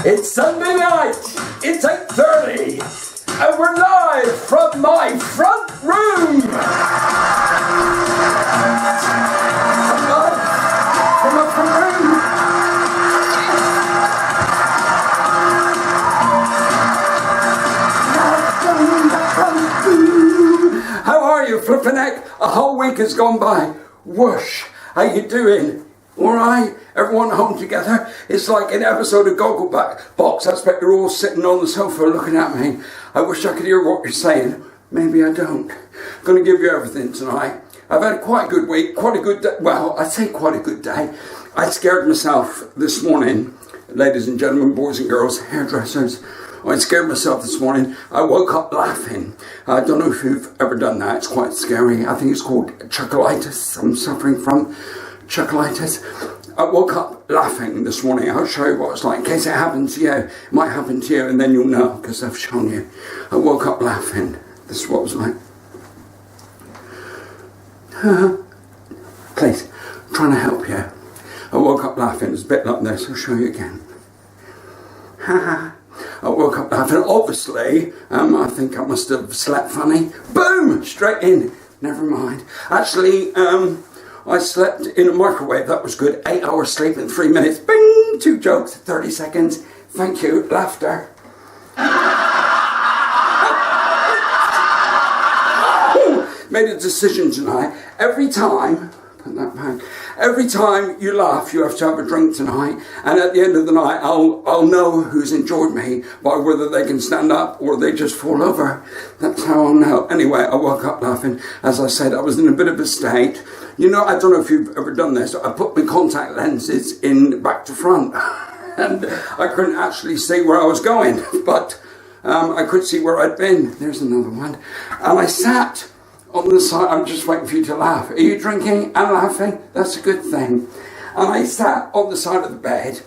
It's Sunday night, it's 8:30, and we're live from my front room. I'm live from my front room. How are you, flippin' heck? A whole week has gone by. Whoosh, how you doing? Alright, everyone home together. It's like an episode of Gogglebox. I expect you're all sitting on the sofa looking at me. I wish I could hear what you're saying. Maybe I don't. I'm going to give you everything tonight. I've had quite a good week, quite a good day. Well, I say quite a good day. I scared myself this morning, ladies and gentlemen, boys and girls, hairdressers. I scared myself this morning. I woke up laughing. I don't know if you've ever done that. It's quite scary. I think it's called chuckleitis. I'm suffering from chuckleitis. I woke up laughing this morning. I'll show you what it's like. In case it happens to you, it might happen to you, and then you'll know because I've shown you. I woke up laughing. This is what it was like. Please, I'm trying to help you. I woke up laughing. It's a bit like this. I'll show you again. I woke up laughing. Obviously, I think I must have slept funny. Boom! Straight in. Never mind. Actually, I slept in a microwave. That was good. 8 hours sleep in 3 minutes. Bing! 2 jokes, 30 seconds. Thank you. Laughter. Made a decision tonight. Every time, put that back. Every time you laugh, you have to have a drink tonight. And at the end of the night, I'll know who's enjoyed me by whether they can stand up or they just fall over. That's how I'll know. Anyway, I woke up laughing. As I said, I was in a bit of a state. You know, I don't know if you've ever done this. I put my contact lenses in back to front. And I couldn't actually see where I was going. But I could see where I'd been. There's another one. And I sat on the side. I'm just waiting for you to laugh. Are you drinking and laughing? That's a good thing. And I sat on the side of the bed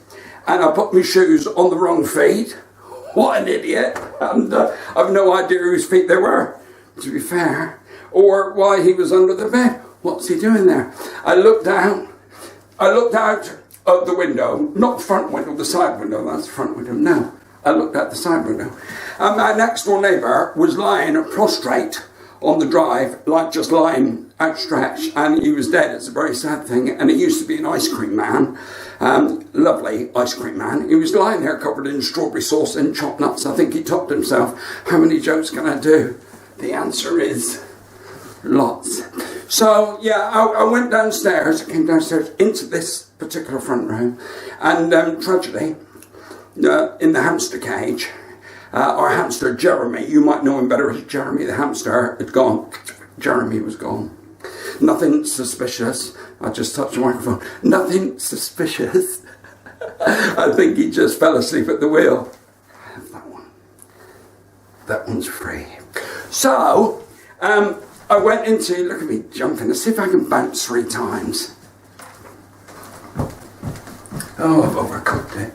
and I put my shoes on the wrong feet. What an idiot. And I've no idea whose feet they were, to be fair, or why he was under the bed. What's he doing there? I looked out of the window, not the front window, the side window. That's the front window. No, I looked out the side window. And my next door neighbour was lying prostrate on the drive, like just lying outstretched, and he was dead. It's a very sad thing. And he used to be an ice cream man, lovely ice cream man. He was lying there covered in strawberry sauce and chopped nuts. I think he topped himself. How many jokes can I do? The answer is lots. So yeah, I went downstairs. I came downstairs into this particular front room, and tragedy, in the hamster cage. Our hamster, Jeremy, you might know him better as Jeremy the hamster, had gone. Jeremy was gone. Nothing suspicious. I just touched the microphone. Nothing suspicious. I think he just fell asleep at the wheel. I have that one. That one's free. So, I went into, look at me jumping. Let's see if I can bounce 3 times. Oh, I've overcooked it.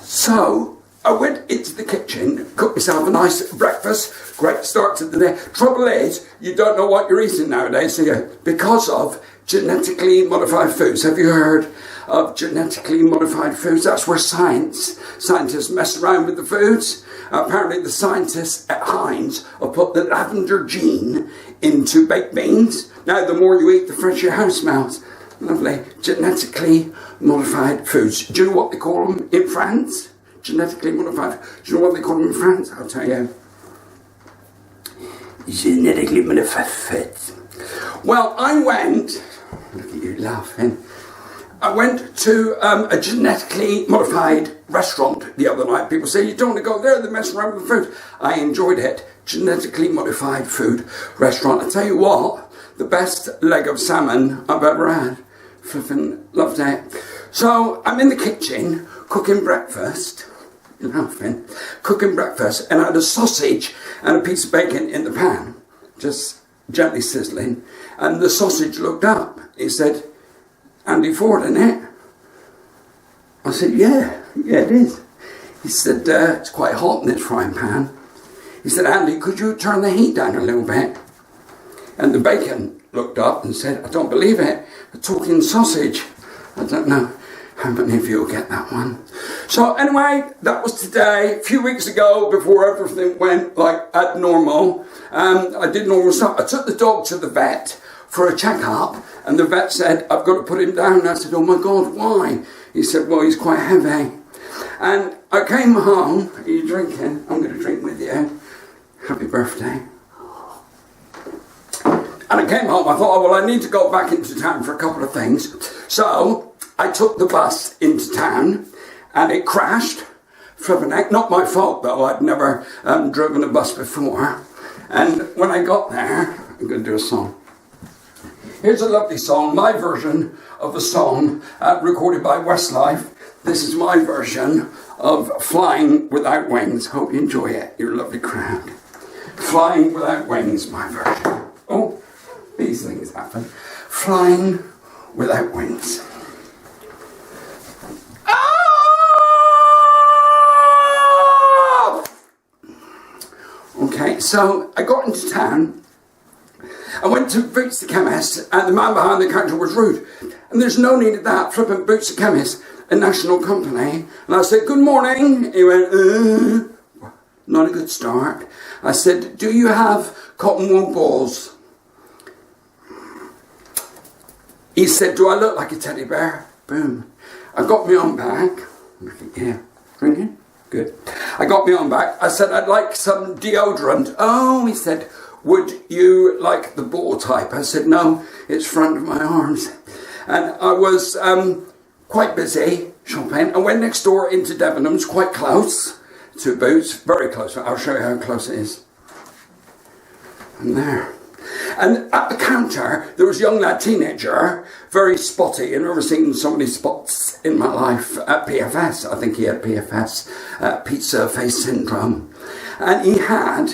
So, I went into the kitchen, cooked myself a nice breakfast, great start to the day. Trouble is, you don't know what you're eating nowadays, so because of genetically modified foods. Have you heard of genetically modified foods? That's where scientists mess around with the foods. Apparently the scientists at Heinz have put the lavender gene into baked beans. Now the more you eat, the fresher your house smells. Lovely. Genetically modified foods. Do you know what they call them in France? Genetically modified. Do you know what they call them in France? I'll tell you. Genetically modified foods. Well, I went, look at you laughing, I went to a genetically modified restaurant the other night. People say, you don't want to go there, they mess around with the food. I enjoyed it. Genetically modified food restaurant. I tell you what, the best leg of salmon I've ever had. Flippin' loved it. So I'm in the kitchen cooking breakfast. Laughing, cooking breakfast, and I had a sausage and a piece of bacon in the pan, just gently sizzling, and the sausage looked up. He said, Andy Ford, isn't it? I said, yeah, it is. He said, it's quite hot in this frying pan. He said, Andy, could you turn the heat down a little bit? And the bacon looked up and said, I don't believe it, a talking sausage. I don't know how many of you will get that one. So anyway, that was today. A few weeks ago, before everything went like at normal, I did normal stuff. I took the dog to the vet for a checkup, and the vet said, I've got to put him down. I said, oh my God, why? He said, well, he's quite heavy. And I came home. Are you drinking? I'm going to drink with you. Happy birthday. And I came home, I thought, oh, well, I need to go back into town for a couple of things. So I took the bus into town, and it crashed. Flipping heck, not my fault though, I'd never driven a bus before. And when I got there, I'm going to do a song. Here's a lovely song, my version of a song recorded by Westlife. This is my version of Flying Without Wings. Hope you enjoy it, you're a lovely crowd. Flying Without Wings, my version. Oh, these things happen. Flying Without Wings. Okay, so I got into town. I went to Boots the Chemist, and the man behind the counter was rude. And there's no need of that. Flipping Boots the Chemist, a national company. And I said, good morning. He went, not a good start. I said, do you have cotton wool balls? He said, do I look like a teddy bear? Boom. I got my own bag. Yeah, drinking? Good. I got my own bag. I said, I'd like some deodorant. Oh, he said, would you like the ball type? I said, no, it's front of my arms. And I was quite busy shopping. I went next door into Debenhams, quite close to Boots, very close. I'll show you how close it is. And there. And at the counter, there was a young lad, teenager, very spotty. I've never seen so many spots in my life at PFS. I think he had PFS, pizza face syndrome. And he had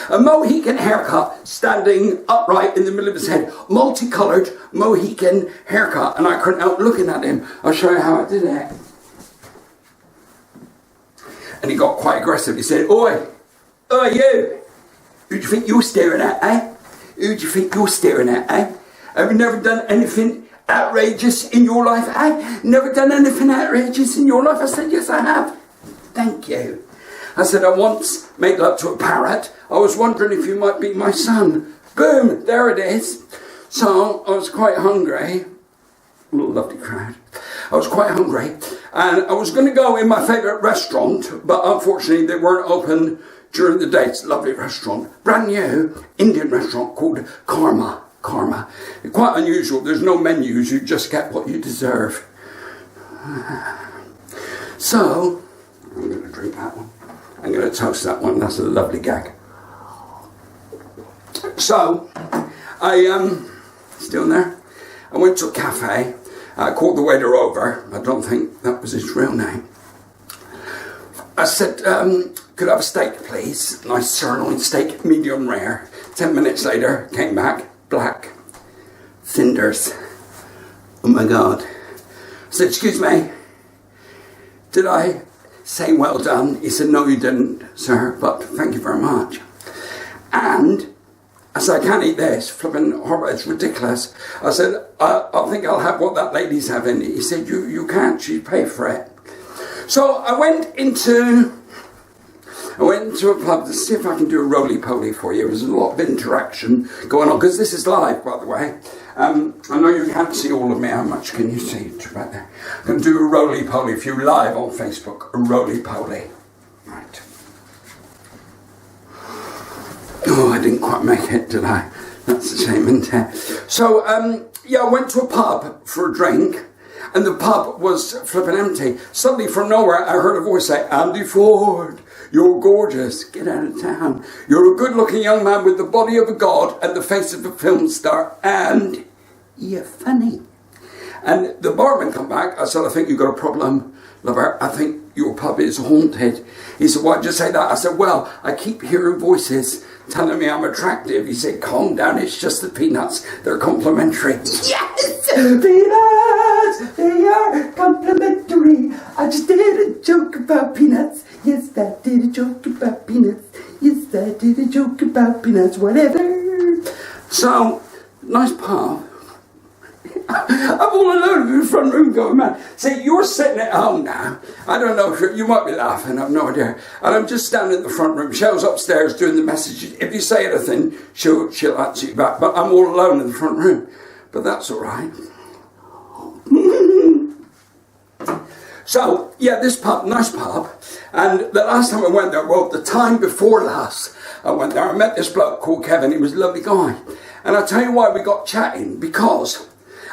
a Mohican haircut standing upright in the middle of his head. Multicoloured Mohican haircut. And I couldn't help looking at him. I'll show you how I did it. And he got quite aggressive. He said, oi, you. Who do you think you're staring at, eh? Who do you think you're staring at, eh? Have you never done anything outrageous in your life, eh? Never done anything outrageous in your life? I said, yes, I have. Thank you. I said, I once made love to a parrot. I was wondering if you might be my son. Boom, there it is. So I was quite hungry. A little lovely crowd. I was quite hungry. And I was going to go in my favourite restaurant, but unfortunately they weren't open during the day. It's a lovely restaurant, brand new Indian restaurant called Karma. Quite unusual. There's no menus. You just get what you deserve. So I'm going to drink that one. I'm going to toast that one. That's a lovely gag. So I still there. I went to a cafe. I called the waiter over. I don't think that was his real name. I said, could I have a steak, please? Nice sirloin steak, medium rare. 10 minutes later, came back, black. Cinders. Oh my God. I said, excuse me, did I say well done? He said, no, you didn't, sir, but thank you very much. And I said, I can't eat this. Flipping horrible, it's ridiculous. I said, I think I'll have what that lady's having. He said, you can't, she paid for it. So I went into a pub to see if I can do a roly-poly for you. There's a lot of interaction going on, because this is live, by the way. I know you can't see all of me. How much can you see right there? I'm going to do a roly-poly for you live on Facebook. A roly-poly. Right. Oh, I didn't quite make it, did I? That's a shame, isn't it? So, I went to a pub for a drink. And the pub was flipping empty. Suddenly, from nowhere, I heard a voice say, Andy Ford, you're gorgeous. Get out of town. You're a good-looking young man with the body of a god and the face of a film star. And you're funny. And the barman come back. I said, I think you've got a problem, lover. I think your pub is haunted. He said, why'd you say that? I said, well, I keep hearing voices telling me I'm attractive. He said, calm down, it's just the peanuts. They're complimentary. Yes! Peanuts! They are complimentary. I just did a joke about peanuts. Yes, I did a joke about peanuts. Yes, I did a joke about peanuts. Whatever. So, nice pub. I'm all alone in the front room going, man. See, you're sitting at home now. I don't know if you might be laughing, I've no idea. And I'm just standing in the front room. Cheryl's upstairs doing the messages. If you say anything, she'll answer you back. But I'm all alone in the front room. But that's all right. So, yeah, this pub, nice pub. And the last time I went there, well, the time before last I went there, I met this bloke called Kevin. He was a lovely guy. And I'll tell you why we got chatting. Because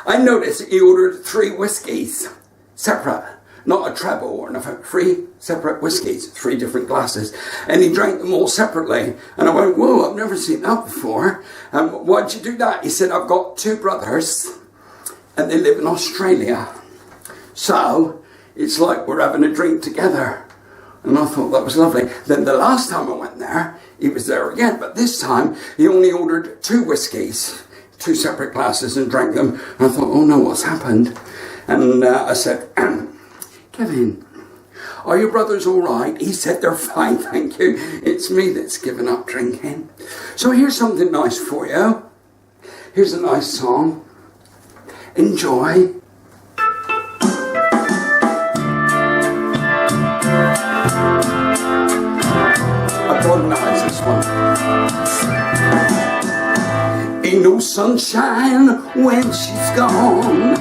I noticed that he ordered 3 whiskies, separate. Not a treble or nothing. 3 separate whiskies, 3 different glasses. And he drank them all separately. And I went, whoa, I've never seen that before. Why'd you do that? He said, I've got 2 brothers and they live in Australia. So it's like we're having a drink together. And I thought that was lovely. Then the last time I went there, he was there again. But this time, he only ordered 2 whiskies, 2 separate glasses, and drank them. And I thought, oh no, what's happened? And I said, Kevin, are your brothers all right? He said, they're fine, thank you. It's me that's given up drinking. So here's something nice for you. Here's a nice song. Enjoy. I recognize this one. Ain't no sunshine when she's gone.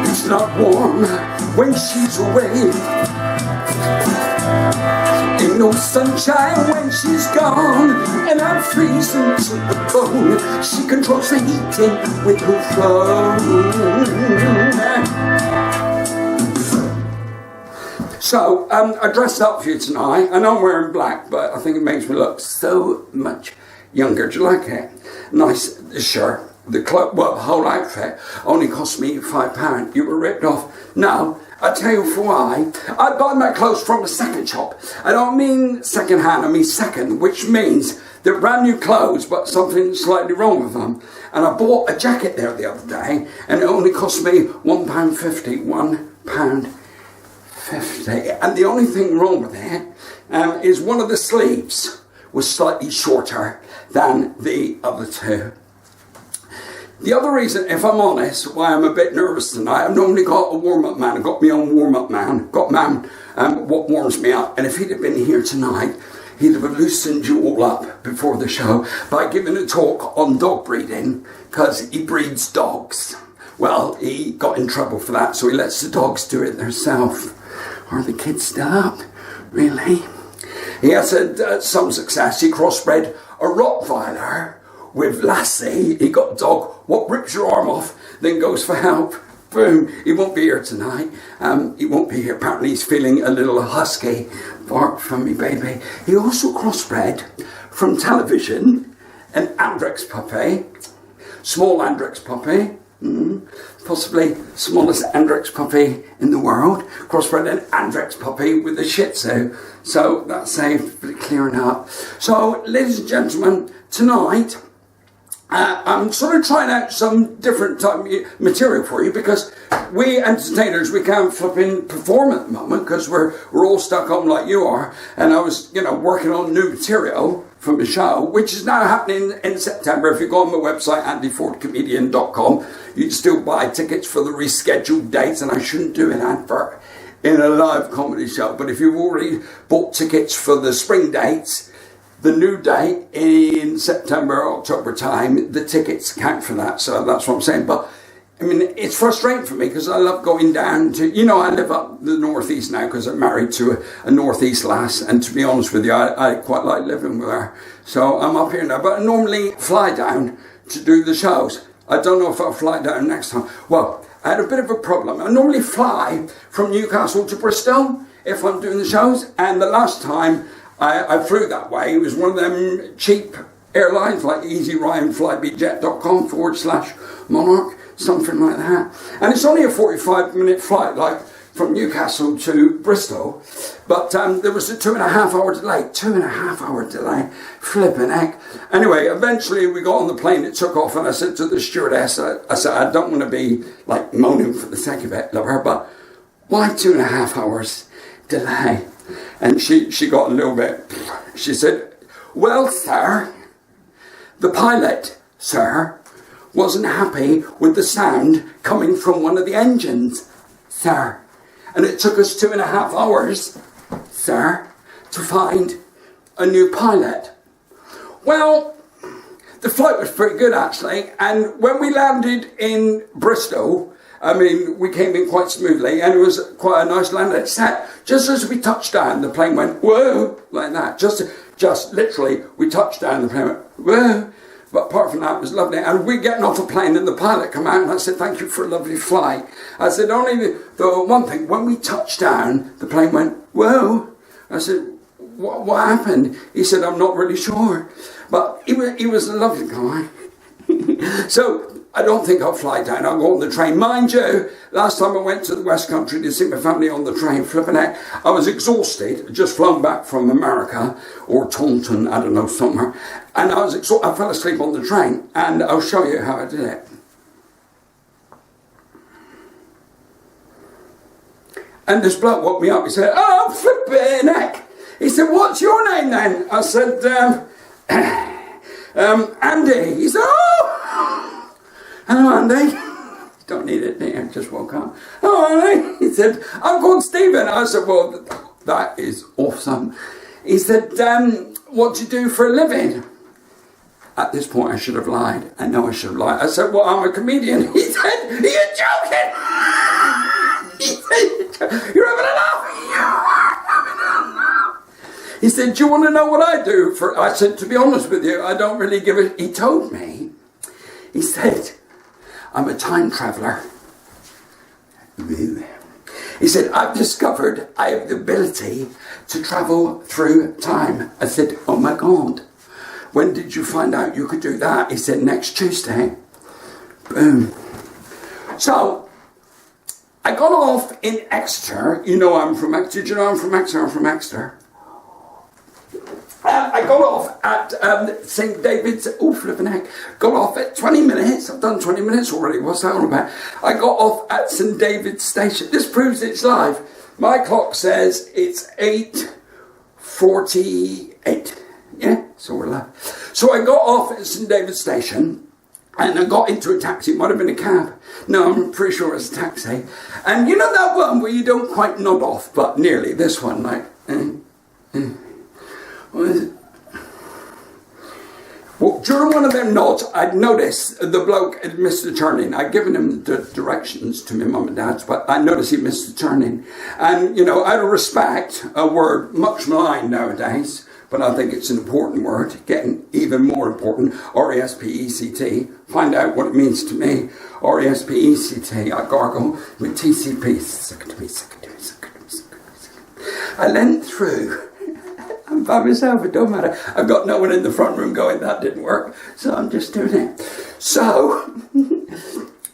It's not warm when she's away. Ain't no sunshine when she's gone, and I'm freezing to the bone. She controls the heating with her phone. So, I dressed up for you tonight. I know I'm wearing black, but I think it makes me look so much younger. Do you like it? Nice, the shirt, the clothes, well, the whole outfit only cost me £5. You were ripped off. No, I tell you for why. I buy my clothes from a second shop. I don't mean second hand, I mean second, which means they're brand new clothes, but something slightly wrong with them. And I bought a jacket there the other day, and it only cost me £1.50. £1.50. And the only thing wrong with it is one of the sleeves was slightly shorter than the other 2. The other reason, if I'm honest, why I'm a bit nervous tonight, I've normally got a warm-up man. I've got my own warm-up man. Got man what warms me up. And if he'd have been here tonight, he'd have loosened you all up before the show by giving a talk on dog breeding, because he breeds dogs. Well, he got in trouble for that, so he lets the dogs do it themselves. Are the kids still up? Really? He has had some success. He crossbred a Rottweiler with Lassie. He got a dog, what rips your arm off, then goes for help. Boom. He won't be here tonight. He won't be here. Apparently he's feeling a little husky. Bark from me, baby. He also crossbred from television an Andrex puppy. Small Andrex puppy. Possibly smallest Andrex puppy in the world. Crossbred an Andrex puppy with a Shih Tzu. So that's saved, clearing up. So, ladies and gentlemen, tonight I'm sort of trying out some different type of material for you, because we entertainers, we can't flipping perform at the moment because we're all stuck home like you are. And I was, working on new material from the show, which is now happening in September. If you go on my website, andyfordcomedian.com, you can still buy tickets for the rescheduled dates, and I shouldn't do an advert in a live comedy show. But if you've already bought tickets for the spring dates, the new date in September, October time, the tickets count for that. So that's what I'm saying. But I mean, it's frustrating for me because I love going down to, I live up the northeast now because I'm married to a northeast lass. And to be honest with you, I quite like living with her. So I'm up here now. But I normally fly down to do the shows. I don't know if I'll fly down next time. Well, I had a bit of a problem. I normally fly from Newcastle to Bristol if I'm doing the shows. And the last time I flew that way, it was one of them cheap airlines like EasyRyanFlyBeeJet.com/Monarch, something like that. And it's only a 45-minute flight, like from Newcastle to Bristol. But there was a 2.5-hour delay. 2.5-hour delay. Flipping heck. Anyway, eventually we got on the plane, it took off, and I said to the stewardess, I said, I don't want to be like moaning for the sake of it, love her, but why 2.5 hours delay? And she got a little bit, she said, well, sir, the pilot, sir, wasn't happy with the sound coming from one of the engines, sir. And it took us 2.5 hours, sir, to find a new pilot. Well, the flight was pretty good, actually. And when we landed in Bristol, I mean, we came in quite smoothly, and it was quite a nice landing. Just as we touched down, the plane went, whoa, like that. Just literally, we touched down, the plane went, whoa. But apart from that, it was lovely. And we're getting off the plane, and the pilot came out, and I said, thank you for a lovely flight. I said, only the one thing, when we touched down, the plane went, whoa. I said, what happened? He said, I'm not really sure. But he was a lovely guy. So, I don't think I'll fly down. I'll go on the train. Mind you, last time I went to the West Country to see my family on the train, flipping heck, I was exhausted, just flown back from America, or Taunton, I don't know, somewhere. And I was exhausted. I fell asleep on the train, and I'll show you how I did it. And this bloke woke me up. He said, oh, flipping heck. He said, what's your name then? I said, Andy. He said, oh, hello, Andy. Don't need it, do you? Just woke up. Oh, Andy. He said, I'm called Stephen. I said, well, that is awesome. He said, what do you do for a living? At this point, I should have lied. I know I should have lied. I said, well, I'm a comedian. He said, are you joking? He said, you're having a laugh. He said, do you want to know what I do? I said, to be honest with you, I don't really give a... He told me, he said, I'm a time traveller. He said, I've discovered I have the ability to travel through time. I said, oh my God, when did you find out you could do that? He said, next Tuesday. Boom. So, I got off in Exeter. You know I'm from Exeter. Did you know I'm from Exeter? I'm from Exeter. I got off at St. David's, flipping heck, got off at 20 minutes, I've done 20 minutes already, what's that all about? I got off at St. David's Station. This proves it's live. My clock says it's 8:48, yeah, so we're live. So I got off at St. David's Station, and I got into a taxi. It might have been a cab. No, I'm pretty sure it's a taxi. And you know that one where you don't quite nod off, but nearly, this one, like, Well, during one of them nods, I'd noticed the bloke had missed the turning. I'd given him the directions to my mum and dad's, but I noticed he missed the turning. And, you know, out of respect, a word much maligned nowadays, but I think it's an important word, getting even more important, R-E-S-P-E-C-T. Find out what it means to me. R-E-S-P-E-C-T. I gargle with TCP. Second to me. I leant through. I'm by myself, it don't matter. I've got no one in the front room going, that didn't work, so I'm just doing it. So,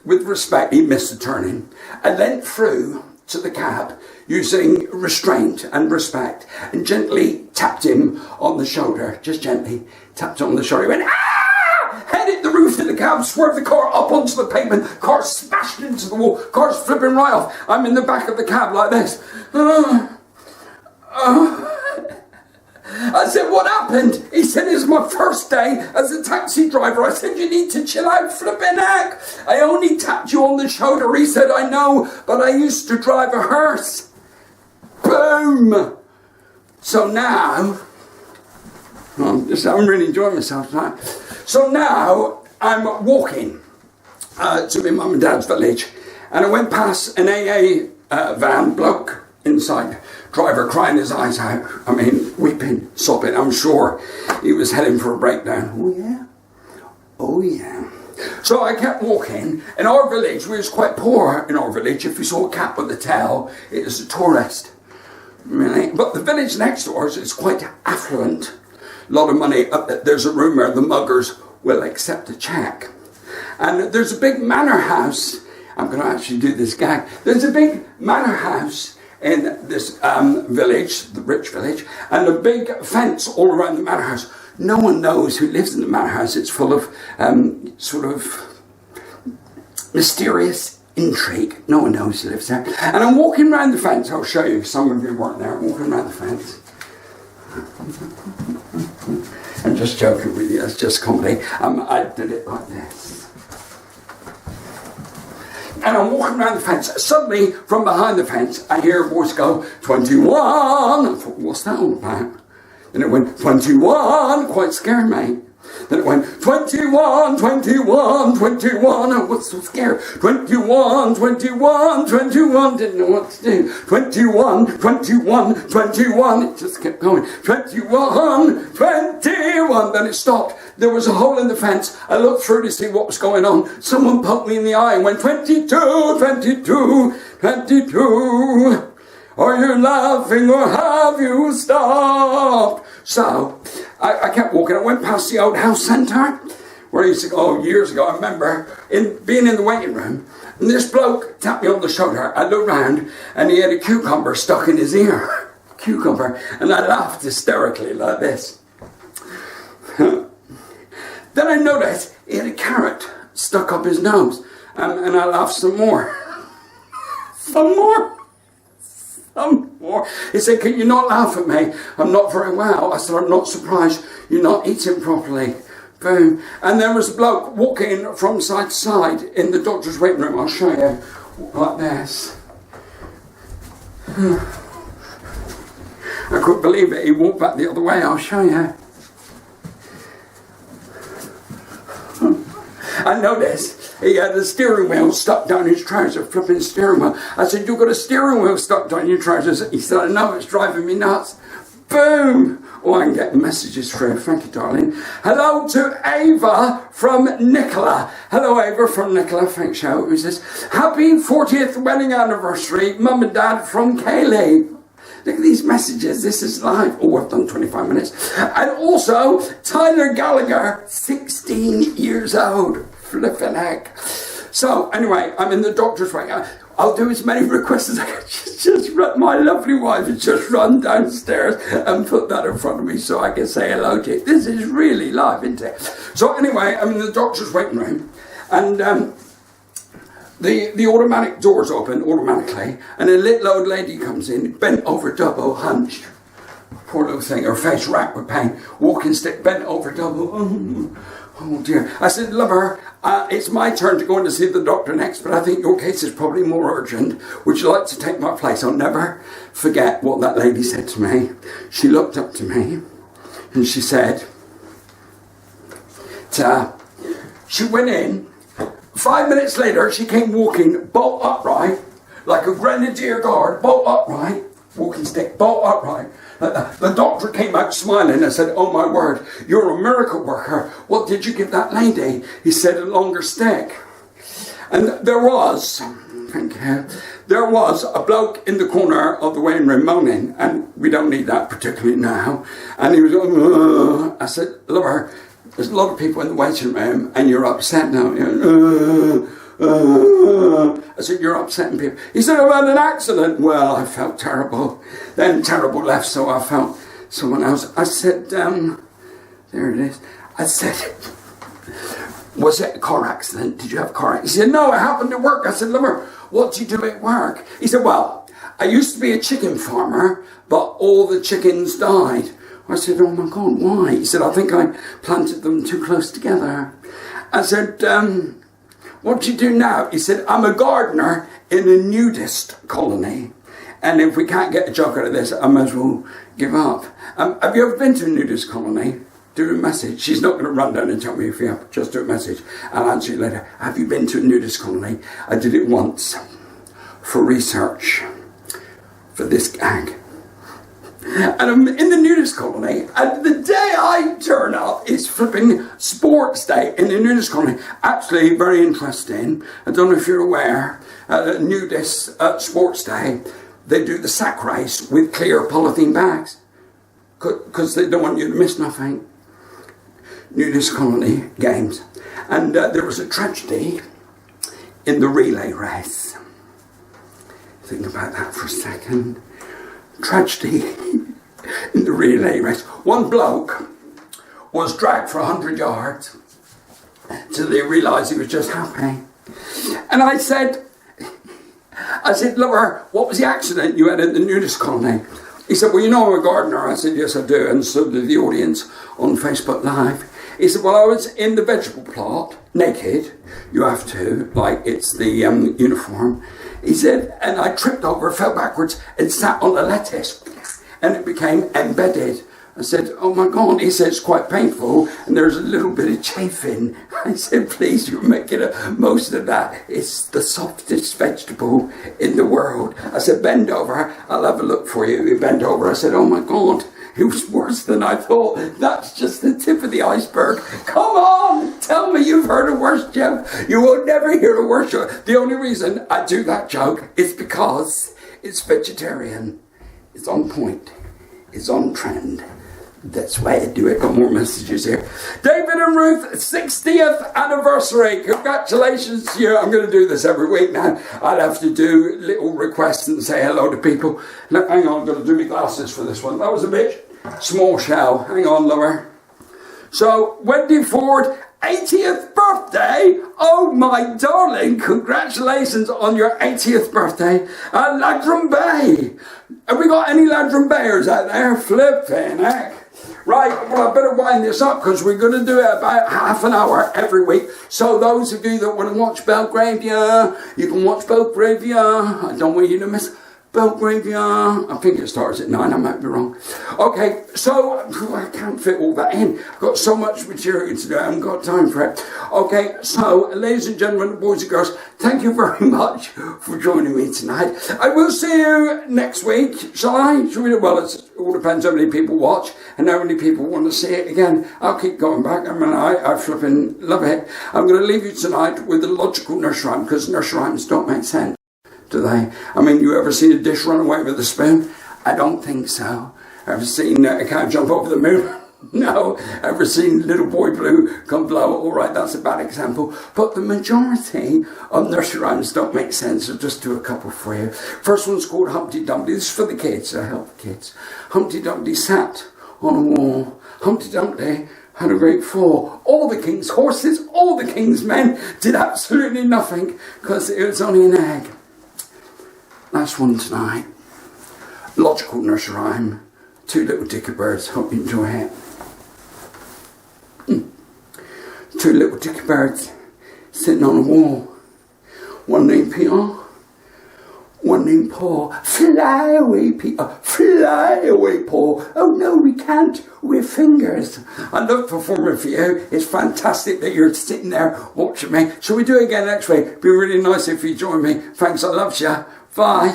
with respect, he missed the turning. I leant through to the cab using restraint and respect and gently tapped him on the shoulder, just gently tapped him on the shoulder. He went, ah! Head hit the roof of the cab, swerved the car up onto the pavement, car smashed into the wall, car's flipping right off. I'm in the back of the cab like this. I said, what happened? He said, it's my first day as a taxi driver. I said, you need to chill out, flipping heck. I only tapped you on the shoulder. He said, I know, but I used to drive a hearse. Boom. So now, I'm really enjoying myself tonight. So now I'm walking to my mum and dad's village, and I went past an AA van, bloke inside. Driver crying his eyes out. I mean, weeping, sobbing. I'm sure he was heading for a breakdown. Oh, yeah? Oh, yeah. So I kept walking. In our village, we was quite poor in our village. If you saw a cat with a tail, it was a tourist. Really? But the village next to ours is quite affluent. A lot of money. There's a rumour the muggers will accept a cheque. And there's a big manor house. I'm going to actually do this gag. There's a big manor house in this village, the rich village, and a big fence all around the manor house. No one knows who lives in the manor house. It's full of sort of mysterious intrigue. No one knows who lives there. And I'm walking around the fence. I'll show you. Some of you weren't there. I'm walking around the fence. I'm just joking with you. It's just comedy. I did it like this. and I'm walking around the fence. Suddenly, from behind the fence, I hear a voice go, 21. I thought, what's that all about? Then it went, 21, quite scared me. Then it went, 21, 21, 21. I was so scared. 21, 21, 21. Didn't know what to do. 21, 21, 21. It just kept going. 21, 21. Then it stopped. There was a hole in the fence. I looked through to see what was going on. Someone poked me in the eye and went, 22, 22, 22. Are you laughing or have you stopped? So, I kept walking. I went past the old house centre where I used to go years ago. I remember being in the waiting room, and this bloke tapped me on the shoulder. I looked round, and he had a cucumber stuck in his ear. Cucumber. And I laughed hysterically like this. Then I noticed he had a carrot stuck up his nose. And I laughed some more. Some more. He said, can you not laugh at me? I'm not very well. I said, I'm not surprised you're not eating properly. Boom. And there was a bloke walking from side to side in the doctor's waiting room. I'll show you. Like this. I couldn't believe it. He walked back the other way. I'll show you. I noticed he had a steering wheel stuck down his trousers, flipping steering wheel. I said, you've got a steering wheel stuck down your trousers? He said, I know, it's driving me nuts. Boom! Oh, I can get the messages through. Thank you, darling. Hello to Ava from Nicola. Hello, Ava from Nicola. Thanks, show. Who's this? Happy 40th wedding anniversary, Mum and Dad from Kaylee. Look at these messages. This is live. Oh, I've done 25 minutes. And also, Tyler Gallagher, 16 years old. Flippin' heck. So, anyway, I'm in the doctor's way. I'll do as many requests as I can. Just run, my lovely wife has just run downstairs and put that in front of me so I can say hello to you. This is really live, isn't it? So, anyway, I'm in the doctor's waiting room. And the automatic doors open automatically, and a little old lady comes in, bent over double, hunched. Poor little thing, her face racked with pain, walking stick, bent over double. Oh dear. I said, lover, it's my turn to go in to see the doctor next, but I think your case is probably more urgent. Would you like to take my place? I'll never forget what that lady said to me. She looked up to me, and she said, she went in. 5 minutes later, she came walking bolt upright, like a grenadier guard, bolt upright, walking stick, bolt upright. The doctor came out smiling and said, oh my word, you're a miracle worker. What did you give that lady? He said, a longer stick. And there was a bloke in the corner of the waiting room moaning, and we don't need that particularly now. And he was, I said, lover, there's a lot of people in the waiting room and you're upset now. I said, you're upsetting people. He said, I've had an accident. Well, I felt terrible. Then terrible left, so I felt someone else. I said, there it is. I said, was it a car accident? Did you have a car accident? He said, no, it happened at work. I said, lover, what do you do at work? He said, well, I used to be a chicken farmer, but all the chickens died. I said, oh my God, why? He said, I think I planted them too close together. I said, what do you do now? He said, I'm a gardener in a nudist colony. And if we can't get a joke out of this, I might as well give up. Have you ever been to a nudist colony? Do a message. She's not going to run down and tell me if you have. Just do a message. I'll answer you later. Have you been to a nudist colony? I did it once for research for this gag. And I'm in the nudist colony, and the day I turn up is flipping sports day in the nudist colony. Actually, very interesting. I don't know if you're aware, nudist sports day, they do the sack race with clear polythene bags because they don't want you to miss nothing. Nudist colony games. And there was a tragedy in the relay race. Think about that for a second. Tragedy in the relay race. One bloke was dragged for 100 yards till they realised he was just happy. And I said, lover, what was the accident you had at the nudist colony? He said, well, you know I'm a gardener. I said, yes, I do. And so did the audience on Facebook Live. He said, well, I was in the vegetable plot, naked. You have to, like, it's the uniform. He said, and I tripped over, fell backwards, and sat on the lettuce, and it became embedded. I said, oh my God. He said, it's quite painful, and there's a little bit of chafing. I said, please, you're making most of that. It's the softest vegetable in the world. I said, bend over, I'll have a look for you. He bent over. I said, oh my God, it was worse than I thought. That's just the tip of the iceberg. Come on, tell me you've heard a worse joke. You will never hear a worse joke. The only reason I do that joke is because it's vegetarian. It's on point. It's on trend. That's why I do it. Got more messages here. David and Ruth, 60th anniversary. Congratulations to you. I'm going to do this every week now. I'll have to do little requests and say hello to people. Look, hang on, I've got to do my glasses for this one. That was a bit small shell. Hang on, lower. So, Wendy Ford, 80th birthday. Oh, my darling. Congratulations on your 80th birthday at Ladram Bay. Have we got any Ladram Bayers out there? Flipping heck. Right, well, I better wind this up because we're going to do it about half an hour every week. So those of you that want to watch Belgravia, you can watch Belgravia. I don't want you to miss Belgravia. I think it starts at 9, I might be wrong. Okay, so I can't fit all that in. I've got so much material to do, I haven't got time for it. Okay, so ladies and gentlemen, boys and girls, thank you very much for joining me tonight. I will see you next week, shall I? Well, it all depends how many people watch and how many people want to see it again. I'll keep going back. I mean, I flipping love it. I'm going to leave you tonight with a logical nursery rhyme because nursery rhymes don't make sense. Do they? I mean, you ever seen a dish run away with a spoon? I don't think so. Ever seen a cat jump over the moon? No. Ever seen Little Boy Blue come blow? All right, that's a bad example. But the majority of nursery rhymes don't make sense. I'll just do a couple for you. First one's called Humpty Dumpty. This is for the kids. I help the kids. Humpty Dumpty sat on a wall. Humpty Dumpty had a great fall. All the king's horses, all the king's men did absolutely nothing because it was only an egg. Last one tonight. Logical nursery rhyme. Two little dicky birds. Hope you enjoy it. Two little dicky birds sitting on a wall. One named Peter. One named Paul. Fly away, Peter. Fly away, Paul. Oh no, we can't. We're fingers. I love performing for you. It's fantastic that you're sitting there watching me. Shall we do it again next week? Be really nice if you join me. Thanks, I love you. Bye.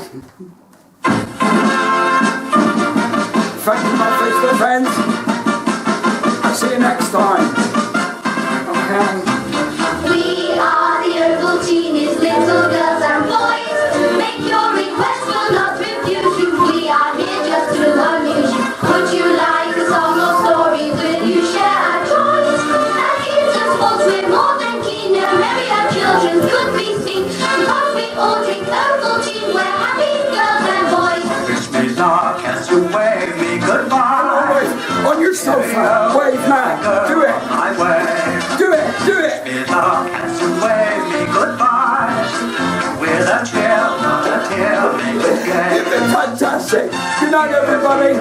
Thank you, my Facebook friends. I'll see you next time. Okay. We are the Herbal Genies, little girls and boys. Make your request, we'll not refuse you. We are here just to amuse you. Would you like a song or story? Will you share our joys? As kids and folks, we're more than keen. No merry our children could be seen. Because we all drink Herbal Gene, we're happy girls and boys. Wish me luck as you wave me goodbye. On your sofa, wave man, do it. I wave. Do it, do it. Wish me luck as you wave me goodbye. With a chill, not a tear, make it gay. Fantastic. Good night, everybody.